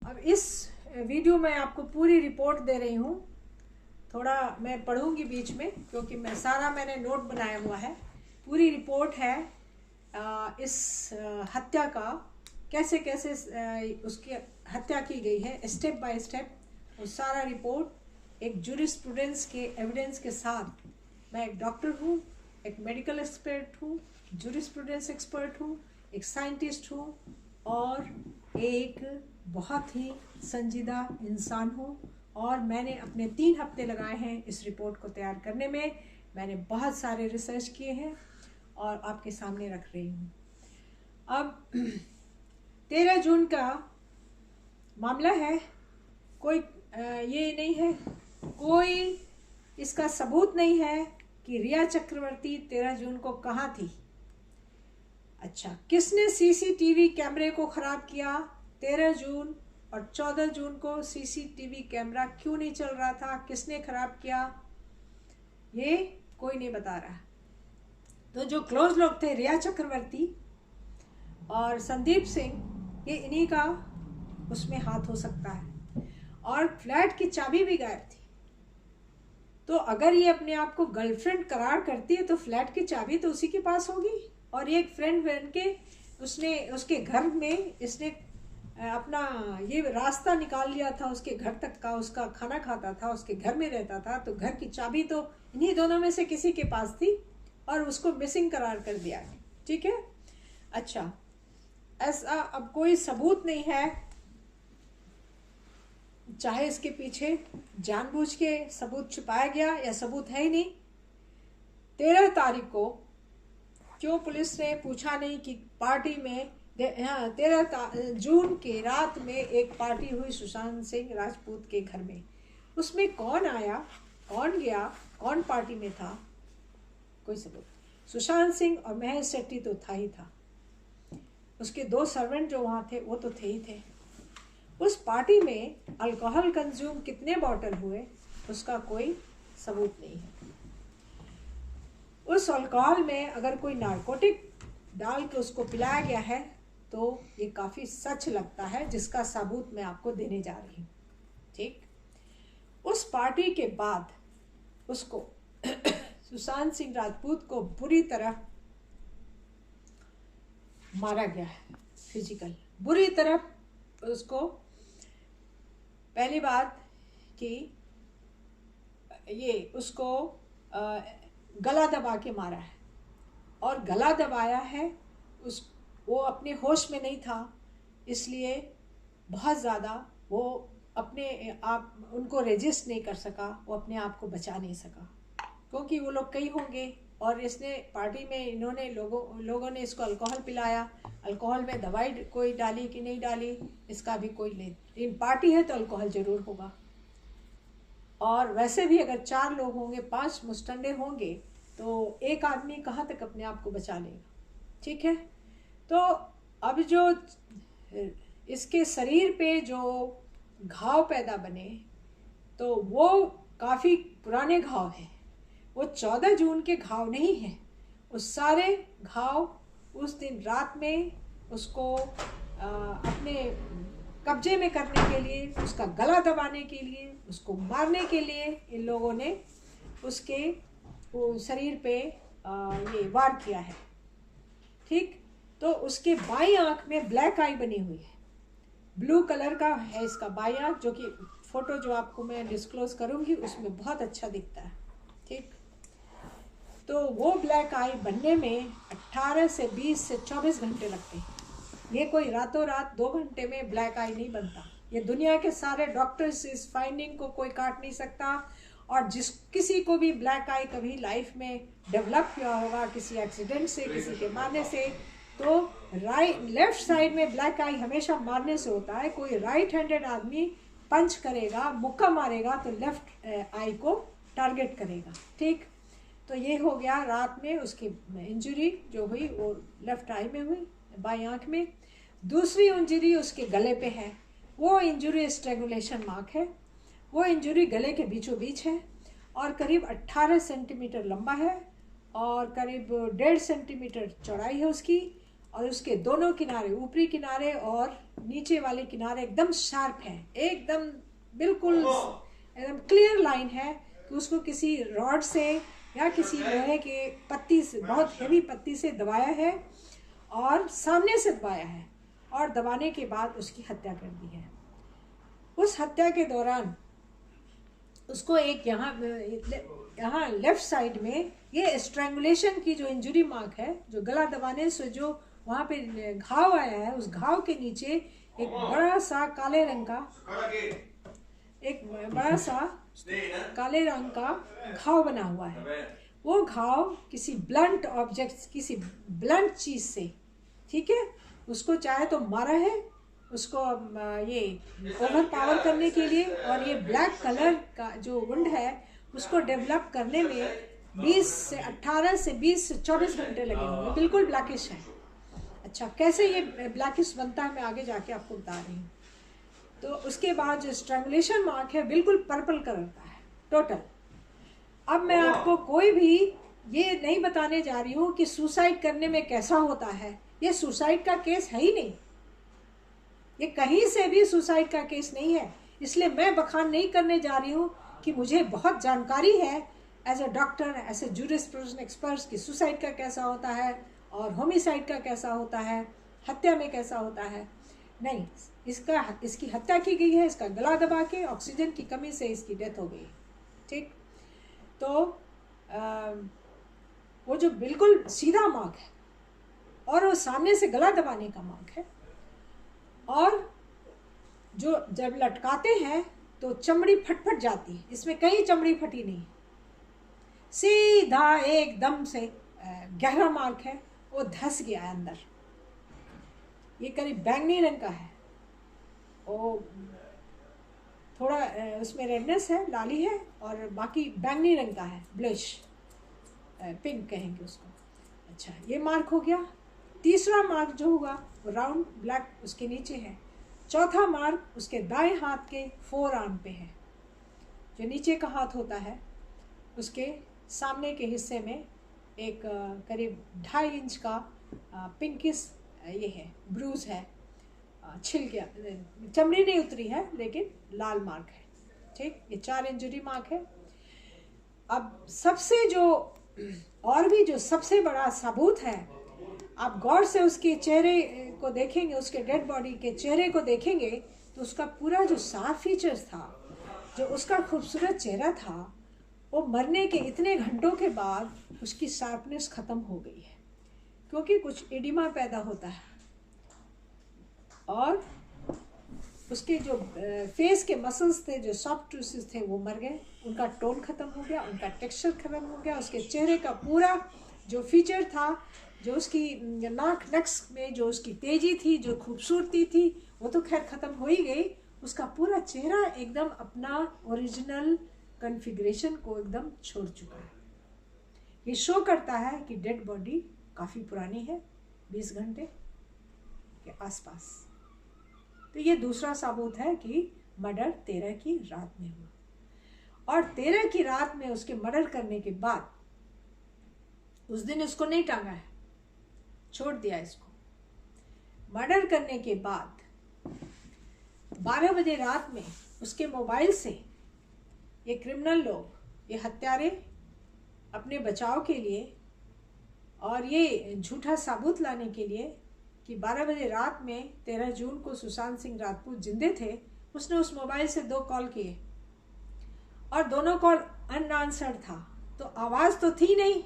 अब इस वीडियो में आपको पूरी रिपोर्ट दे रही हूँ। थोड़ा मैं पढ़ूंगी बीच में क्योंकि मैंने नोट बनाया हुआ है। पूरी रिपोर्ट है इस हत्या का, कैसे कैसे उसकी हत्या की गई है, स्टेप बाय स्टेप। वो सारा रिपोर्ट एक जूरिस्प्रूडेंस के एविडेंस के साथ। मैं एक डॉक्टर हूँ, एक मेडिकल एक्सपर्ट हूँ, जूरिस्प्रूडेंस एक्सपर्ट हूँ, एक साइंटिस्ट हूँ और एक बहुत ही संजीदा इंसान हूँ। और मैंने अपने 3 हफ्ते लगाए हैं इस रिपोर्ट को तैयार करने में। मैंने बहुत सारे रिसर्च किए हैं और आपके सामने रख रही हूँ। अब 13 जून का मामला है। कोई ये नहीं है, कोई इसका सबूत नहीं है कि रिया चक्रवर्ती 13 जून को कहाँ थी। अच्छा, किसने सीसीटीवी कैमरे को खराब किया? 13 जून और 14 जून को सीसीटीवी कैमरा क्यों नहीं चल रहा था? किसने खराब किया? ये कोई नहीं बता रहा। तो जो क्लोज लोग थे, रिया चक्रवर्ती और संदीप सिंह, ये इन्हीं का उसमें हाथ हो सकता है। और फ्लैट की चाबी भी गायब थी। तो अगर ये अपने आप को गर्लफ्रेंड करार करती है तो फ्लैट की चाबी तो उसी के पास होगी। और ये एक फ्रेंड बन के उसने उसके घर में इसने अपना ये रास्ता निकाल लिया था उसके घर तक का। उसका खाना खाता था, उसके घर में रहता था, तो घर की चाबी तो इन्हीं दोनों में से किसी के पास थी और उसको मिसिंग करार कर दिया। ठीक है। अच्छा, ऐसा अब कोई सबूत नहीं है, चाहे इसके पीछे जानबूझ के सबूत छुपाया गया या सबूत है ही नहीं। 13 तारीख को क्यों पुलिस ने पूछा नहीं कि पार्टी में 13 जून के रात में एक पार्टी हुई सुशांत सिंह राजपूत के घर में। उसमें कौन आया, कौन गया, कौन पार्टी में था? कोई सबूत। सुशांत सिंह और महेश शेट्टी तो था ही था। उसके 2 सर्वेंट जो वहाँ थे वो तो थे ही थे। उस पार्टी में अल्कोहल कंज्यूम कितने बॉटल हुए उसका कोई सबूत नहीं है। उस अल्कोहल में अगर कोई नारकोटिक डाल के उसको पिलाया गया है तो ये काफ़ी सच लगता है, जिसका सबूत मैं आपको देने जा रही हूँ। ठीक। उस पार्टी के बाद उसको सुशांत सिंह राजपूत को बुरी तरह मारा गया है, फिजिकल बुरी तरह। उसको पहली बात कि ये उसको गला दबा के मारा है और गला दबाया है। वो अपने होश में नहीं था, इसलिए बहुत ज़्यादा वो अपने आप उनको रेजिस्ट नहीं कर सका, वो अपने आप को बचा नहीं सका क्योंकि वो लोग कई होंगे। और इसने पार्टी में इन्होंने लोगों ने इसको अल्कोहल पिलाया। अल्कोहल में दवाई कोई डाली कि नहीं डाली इसका भी कोई नहीं, लेकिन पार्टी है तो अल्कोहल जरूर होगा। और वैसे भी अगर 4 लोग होंगे, 5 मुस्टंडे होंगे तो एक आदमी कहाँ तक अपने आप को बचा लेगा? ठीक है। तो अब जो इसके शरीर पे जो घाव पैदा बने तो वो काफ़ी पुराने घाव हैं। वो 14 जून के घाव नहीं हैं। उस सारे घाव उस दिन रात में उसको अपने कब्जे में करने के लिए, उसका गला दबाने के लिए, उसको मारने के लिए इन लोगों ने उसके शरीर पे ये वार किया है। ठीक। तो उसके बाईं आंख में ब्लैक आई बनी हुई है, ब्लू कलर का है इसका बाईं आंख, जो कि फोटो जो आपको मैं डिस्क्लोज करूंगी उसमें बहुत अच्छा दिखता है। ठीक। तो वो ब्लैक आई बनने में 18 से 20 से 24 घंटे लगते हैं। ये कोई रातों रात 2 घंटे में ब्लैक आई नहीं बनता। ये दुनिया के सारे डॉक्टर्स इस फाइंडिंग को कोई काट नहीं सकता। और किसी को भी ब्लैक आई कभी लाइफ में डेवलप हुआ होगा किसी एक्सीडेंट से, किसी के मारने से, तो लेफ्ट साइड में ब्लैक आई हमेशा मारने से होता है। कोई राइट हैंडेड आदमी पंच करेगा, मुक्का मारेगा तो लेफ्ट आई को टारगेट करेगा। ठीक। तो ये हो गया रात में उसकी इंजरी जो हुई वो लेफ्ट आई में हुई, बाईं आंख में। दूसरी इंजरी उसके गले पे है, वो इंजरी स्ट्रैंगुलेशन मार्क है। वो इंजरी गले के बीचों बीच है और करीब 18 सेंटीमीटर लंबा है और करीब 1.5 सेंटीमीटर चौड़ाई है उसकी। और उसके दोनों किनारे, ऊपरी किनारे और नीचे वाले किनारे एकदम शार्प हैं, एकदम बिल्कुल एकदम क्लियर लाइन है कि उसको किसी रॉड से या किसी लोहे के पत्ती से, बहुत हेवी पत्ती से दबाया है और सामने से दबाया है और दबाने के बाद उसकी हत्या कर दी है। उस हत्या के दौरान उसको एक यहाँ लेफ्ट साइड में ये स्ट्रैंगुलेशन की जो इंजरी मार्क है, जो गला दबाने से जो वहाँ पे घाव आया है, उस घाव के नीचे एक बड़ा सा काले रंग का घाव बना हुआ है। वो घाव किसी ब्लंट ऑब्जेक्ट, किसी ब्लंट चीज से, ठीक है, उसको चाहे तो मारा है उसको ये ओवर पावर करने के लिए, और ये ब्लैक कलर का जो वुंड है उसको डेवलप करने में 18 से 20 से 24 घंटे लगे होंगे। बिल्कुल ब्लैकिश है। अच्छा, कैसे ये ब्लैकिश बनता है मैं आगे जाके आपको बता रही हूँ। तो उसके बाद जो स्ट्रैंगुलेशन मार्क है बिल्कुल पर्पल कलर का है टोटल। अब मैं आपको कोई भी ये नहीं बताने जा रही हूँ कि सुसाइड करने में कैसा होता है। ये सुसाइड का केस है ही नहीं, ये कहीं से भी सुसाइड का केस नहीं है। इसलिए मैं बखान नहीं करने जा रही हूँ कि मुझे बहुत जानकारी है as a doctor, as a jurisprudence expert कि सुसाइड का कैसा होता है और होमिसाइड का कैसा होता है, हत्या में कैसा होता है। नहीं, इसकी हत्या की गई है, इसका गला दबा के ऑक्सीजन की कमी से इसकी डेथ हो गई। ठीक, तो वो जो बिल्कुल सीधा मार्क है और वो सामने से गला दबाने का मार्क है, और जो जब लटकाते हैं तो चमड़ी फट जाती है, इसमें कहीं चमड़ी फटी नहीं, सीधा एकदम से गहरा मार्क है, वो धस गया है अंदर। ये करीब बैंगनी रंग का है, वो थोड़ा उसमें रेडनेस है, लाली है, और बाकी बैंगनी रंग का है, ब्लश पिंक कहेंगे उसको। अच्छा, ये मार्क हो गया। तीसरा मार्क जो हुआ वो राउंड ब्लैक उसके नीचे है। चौथा मार्क उसके दाएं हाथ के फोर आर्म पे है। जो नीचे का हाथ होता है उसके सामने के हिस्से में एक करीब 2.5 इंच का पिंकिश ये है, ब्रूज है, छिल गया, चमड़ी नहीं उतरी है लेकिन लाल मार्क है। ठीक, ये 4 इंजरी मार्क है। अब सबसे जो और भी जो सबसे बड़ा सबूत है, आप गौर से उसके चेहरे को देखेंगे, उसके डेड बॉडी के चेहरे को देखेंगे तो उसका पूरा जो साफ फीचर्स था, जो उसका खूबसूरत चेहरा था, वो मरने के इतने घंटों के बाद उसकी शार्पनेस खत्म हो गई है, क्योंकि कुछ एडिमा पैदा होता है और उसके जो फेस के मसल्स थे, जो सॉफ्ट टिश्यूज थे, वो मर गए, उनका टोन खत्म हो गया, उनका टेक्सचर खत्म हो गया, उसके चेहरे का पूरा जो फीचर था, जो उसकी नाक नक्स में जो उसकी तेजी थी, जो खूबसूरती थी, वो तो खैर खत्म हो ही गई। उसका पूरा चेहरा एकदम अपना ओरिजिनल कॉन्फ़िगरेशन को एकदम छोड़ चुका है। ये शो करता है कि डेड बॉडी काफ़ी पुरानी है, 20 घंटे के आसपास। तो ये दूसरा सबूत है कि मर्डर 13 की रात में हुआ, और 13 की रात में उसके मर्डर करने के बाद उस दिन उसको नहीं टांगा है, छोड़ दिया इसको। मर्डर करने के बाद 12 बजे रात में उसके मोबाइल से ये क्रिमिनल लोग, ये हत्यारे, अपने बचाव के लिए और ये झूठा सबूत लाने के लिए कि 12 बजे रात में 13 जून को सुशांत सिंह राजपूत जिंदे थे, उसने उस मोबाइल से 2 कॉल किए और दोनों कॉल अनआंसर्ड था। तो आवाज़ तो थी नहीं,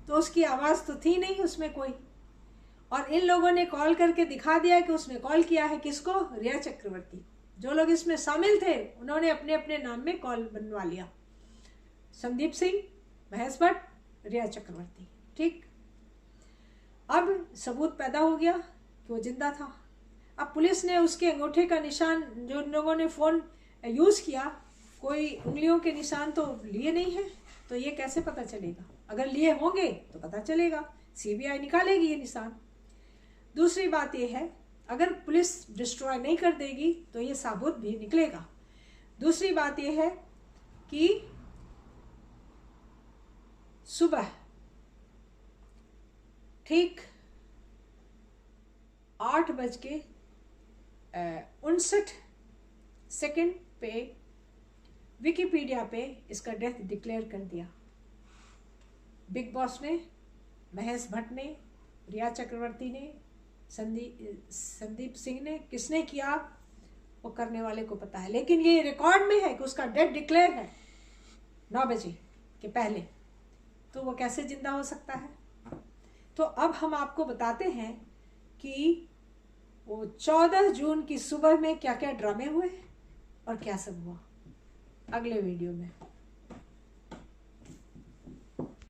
तो उसकी आवाज़ तो थी नहीं उसमें कोई, और इन लोगों ने कॉल करके दिखा दिया कि उसने कॉल किया है किसको, रिया चक्रवर्ती। जो लोग इसमें शामिल थे उन्होंने अपने अपने नाम में कॉल बनवा लिया, संदीप सिंह, महेश भट्ट, रिया चक्रवर्ती। ठीक, अब सबूत पैदा हो गया कि वो जिंदा था। अब पुलिस ने उसके अंगूठे का निशान, जो लोगों ने फ़ोन यूज़ किया, कोई उंगलियों के निशान तो लिए नहीं है, तो ये कैसे पता चलेगा? अगर लिए होंगे तो पता चलेगा, सीबीआई निकालेगी ये निशान। दूसरी बात ये है, अगर पुलिस डिस्ट्रॉय नहीं कर देगी तो ये सबूत भी निकलेगा। दूसरी बात ये है कि सुबह ठीक 8:59 पे विकिपीडिया पे इसका डेथ डिक्लेयर कर दिया। बिग बॉस ने, महेश भट्ट ने, रिया चक्रवर्ती ने, संदीप सिंह ने, किसने किया वो करने वाले को पता है, लेकिन ये रिकॉर्ड में है कि उसका डेथ डिक्लेयर है 9 बजे के पहले, तो वो कैसे जिंदा हो सकता है। तो अब हम आपको बताते हैं कि वो 14 जून की सुबह में क्या क्या ड्रामे हुए और क्या सब हुआ अगले वीडियो में।